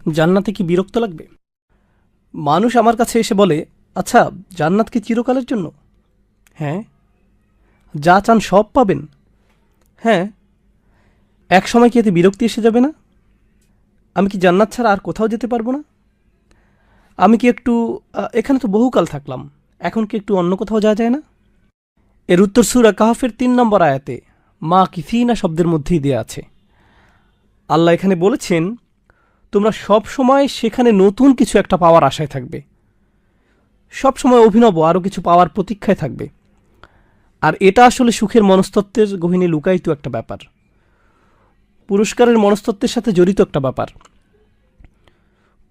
জান্নাতে কি বিরক্ত লাগবে? মানুষ আমার কাছে এসে বলে, আচ্ছা, জান্নাত কি চিরকালের জন্য? হ্যাঁ। যা চান সব পাবেন? হ্যাঁ। এক সময় কি এতে বিরক্তি এসে যাবে না? আমি কি জান্নাত ছাড়া আর কোথাও যেতে পারবো না? আমি কি একটু এখানে তো বহুকাল থাকলাম, এখন কি একটু অন্য কোথাও যাওয়া যায় না? এর উত্তর সূরা কাহফের ৩ নম্বর আয়াতে মা কিসিনা শব্দের মধ্যেই দেয়া আছে। আল্লাহ এখানে বলেছেন, তোমরা সব সময় সেখানে নতুন কিছু একটা পাওয়ার আশায় থাকবে, সব সময় অভিনব আরও কিছু পাওয়ার প্রতীক্ষায় থাকবে। আর এটা আসলে সুখের মনস্তত্ত্বের গহীনে লুকায়িত একটা ব্যাপার, পুরস্কারের মনস্তত্ত্বের সাথে জড়িত একটা ব্যাপার।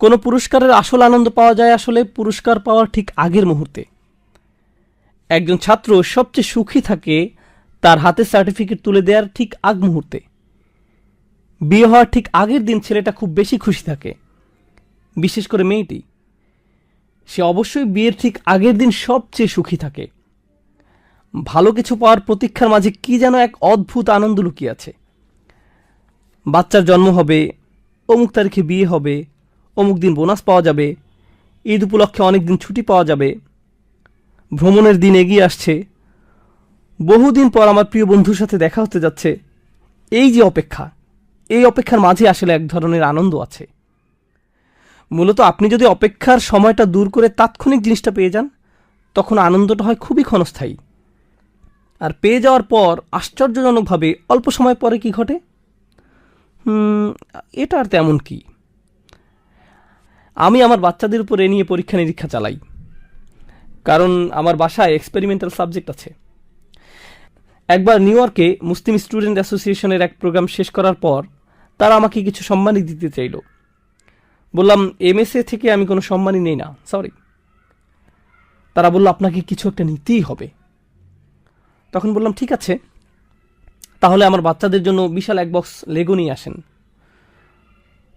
কোনো পুরস্কারের আসল আনন্দ পাওয়া যায় আসলে পুরস্কার পাওয়ার ঠিক আগের মুহূর্তে। একজন ছাত্র সবচেয়ে সুখী থাকে তার হাতে সার্টিফিকেট তুলে দেওয়ার ঠিক আগ মুহূর্তে। বিয়ে হওয়ার ঠিক আগের দিন ছেলেটা খুব বেশি খুশি থাকে, বিশেষ করে মেয়েটি। সে অবশ্যই বিয়ের ঠিক আগের দিন সবচেয়ে সুখী থাকে। ভালো কিছু পাওয়ার প্রতীক্ষার মাঝে কি যেন এক অদ্ভুত আনন্দ লুকিয়ে আছে। বাচ্চার জন্ম হবে, অমুক তারিখে বিয়ে হবে, অমুক দিন বোনাস পাওয়া যাবে, ঈদ উপলক্ষে অনেক দিন ছুটি পাওয়া যাবে, ভ্রমণের দিন এগিয়ে আসছে, বহুদিন পর আমার প্রিয় বন্ধুর সাথে দেখা হতে যাচ্ছে। এই যে অপেক্ষা, এই অপেক্ষার মাঝে আসলে এক ধরনের আনন্দ আছে। মূলত আপনি যদি অপেক্ষার সময়টা দূর করে তাৎক্ষণিক জিনিসটা পেয়ে যান, তখন আনন্দটা হয় খুবই ক্ষণস্থায়ী। আর পেয়ে যাওয়ার পর আশ্চর্যজনকভাবে অল্প সময় পরে কি ঘটে? এটা আর তেমন কি। আমি আমার বাচ্চাদের উপর এ নিয়ে পরীক্ষা নিরীক্ষা চালাই, কারণ আমার বাসায় এক্সপেরিমেন্টাল সাবজেক্ট আছে। একবার নিউ ইয়র্কে মুসলিম স্টুডেন্ট অ্যাসোসিয়েশনের এক প্রোগ্রাম শেষ করার পর তারা আমাকে কিছু সম্মানই দিতে চাইল। বললাম, এমএসএ থেকে আমি কোনো সম্মানই নেই না, সরি। তারা বলল, আপনাকে কিছু একটা নিতেই হবে। তখন বললাম, ঠিক আছে, তাহলে আমার বাচ্চাদের জন্য বিশাল এক বক্স লেগো নিয়ে আসেন।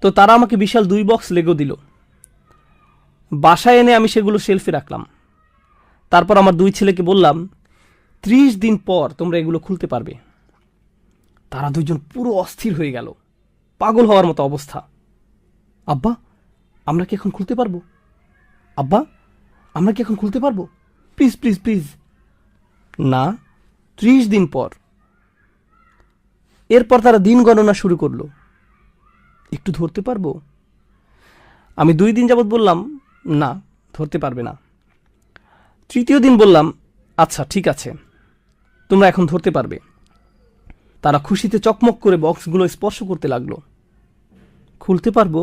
তো তারা আমাকে বিশাল 2 বক্স লেগো দিল। বাসায় এনে আমি সেগুলো শেলফে রাখলাম। তারপর আমার 2 ছেলেকে বললাম, 30 দিন পর তোমরা এগুলো খুলতে পারবে। তারা 2জন পুরো অস্থির হয়ে গেল, পাগল হওয়ার মতো অবস্থা। আব্বা, আমরা কি এখন খুলতে পারবো? আব্বা, আমরা কি এখন খুলতে পারবো? Please please please. না, 30 দিন পর। এরপর তারা দিন গণনা শুরু করলো। একটু ধরতে পারবো? আমি 2 দিন যাবৎ বললাম, না, ধরতে পারবে না। 3য় দিন বললাম, আচ্ছা ঠিক আছে, তোমরা এখন ধরতে পারবে। তারা খুশিতে চকমক করে বক্সগুলো স্পর্শ করতে লাগলো। খুলতে পারবো?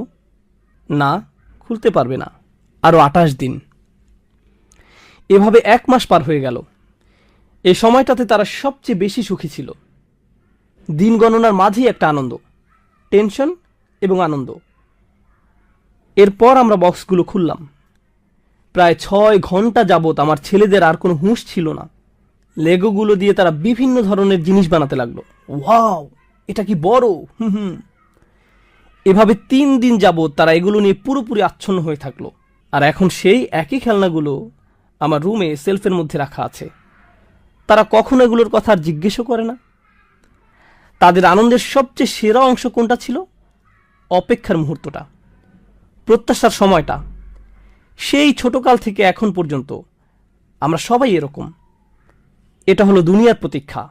না, খুলতে পারবে না। আরও 28 দিন। এভাবে 1 মাস পার হয়ে গেল। এই সময়টাতে তারা সবচেয়ে বেশি সুখী ছিল। দিন গণনার মাঝেই একটা আনন্দ, টেনশন এবং আনন্দ। এরপর আমরা বক্সগুলো খুললাম। প্রায় 6 ঘন্টা যাবৎ আমার ছেলেদের আর কোনো হুঁশ ছিল না। লেগোগুলো দিয়ে তারা বিভিন্ন ধরনের জিনিস বানাতে লাগলো। ওয়াও, এটা কি বড়! এভাবে 3 দিন যাবৎ তারা এগুলো নিয়ে পুরোপুরি আচ্ছন্ন হয়ে থাকলো। আর এখন সেই একই খেলনাগুলো আমার রুমে সেলফের মধ্যে রাখা আছে। তারা কখনো এগুলোর কথা আর জিজ্ঞেসও করে না। তাদের আনন্দের সবচেয়ে সেরা অংশ কোনটা ছিল? অপেক্ষার মুহূর্তটা, প্রত্যাশার সময়টা। সেই ছোটকাল থেকে এখন পর্যন্ত আমরা সবাই এরকম। এটা হলো দুনিয়ার প্রতীক্ষা।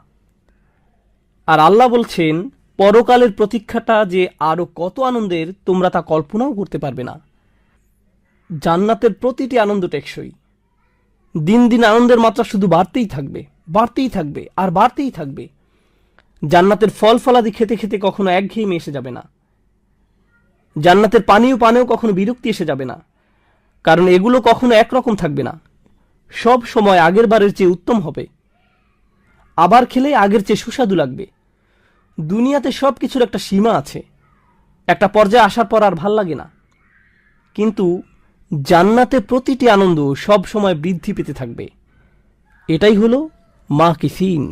আর আল্লাহ বলছেন, পরকালের প্রতীক্ষাটা যে আরো কত আনন্দের তোমরা তা কল্পনাও করতে পারবে না। জান্নাতের প্রতিটি আনন্দ টেকসই। দিন দিন আনন্দের মাত্রা শুধু বাড়তেই থাকবে, বাড়তেই থাকবে আর বাড়তেই থাকবে। জান্নাতের ফল ফলাদি খেতে খেতে কখনো একঘেয়েমি এসে যাবে না। জান্নাতের পানীয় পানেও কখনো বিরক্তি এসে যাবে না, কারণ এগুলো কখনো একরকম থাকবে না। সব সময় আগের বারের চেয়ে উত্তম হবে। আবার খেলে আগের চেয়ে সুস্বাদু লাগবে। দুনিয়াতে সব কিছুর একটা সীমা আছে, একটা পর্যায়ে আসার পর আর ভাল লাগে না। কিন্তু জান্নাতে প্রতিটি আনন্দ সব সময় বৃদ্ধি পেতে থাকবে। এটাই হলো মা কিসিন।